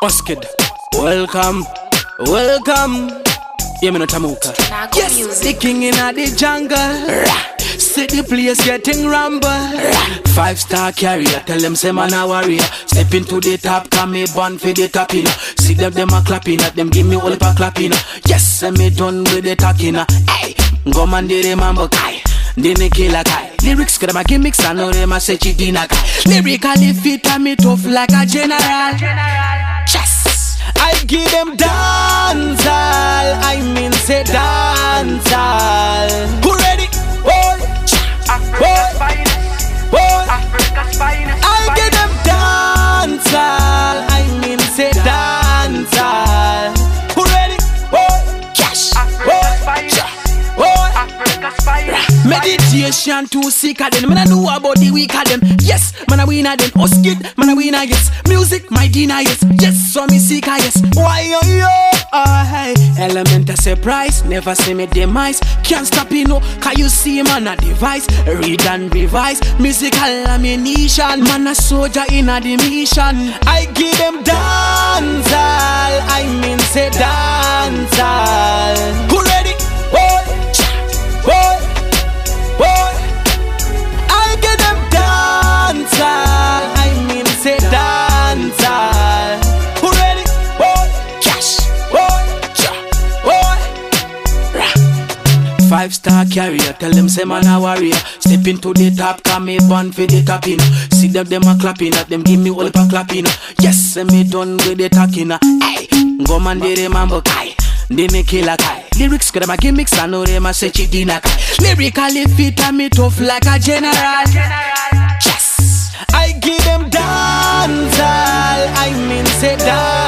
Oskid, welcome, welcome. Yeah, me no Tamuka. Yes, the king in the jungle. See the place getting rumble. 5-star carrier, tell them say man a warrior. Step into the top, come me born for the top, you know. See them a clapping at them, give me all the clapping. Yes, and me done with the talking. Hey, go man the mambo kai. Didn't kill a guy. Lyrics could have gimmicks, I know them a say chidina guy. Lyrically fit and me tough like a general. Yes, I give them dancehall. I mean say dancehall. Who ready? Boy, Africa's finest. boy. Africa's finest. I give them dancehall. I mean say dancehall. Who ready? Boy, cash. Africa's finest. Boy. Africa's finest. Meditation too sick of them. Man I know about the weak of them. Yes, man I win of them. Oskid, man I win of yes. Music, my dinner yes. Yes, so me sick of yes. Why yo yo? Oh hey. Element of surprise, never see me demise. Can't stop you know, cause you see man a device. Read and revise, musical ammunition. Man a soldier in a the mission. I give them dancehall. I mean say dancehall. Who ready? Boy, boy. Boy, I get them dancehall. I mean say dancehall. Who ready? Boy, cash. Boy, boy. 5-star carrier, tell them say man a warrior. Step into the top, come me born for the tapping. See them a clapping at them, give me all the clapping. Yes, and me done with the talking. Hey, go man the mambo kai. They me kill a guy. Lyrics could have gimmicks, I know them a say chidina guy. Lyrically fit and me tough like a general. Yes, I give them dancehall. I mean say dancehall.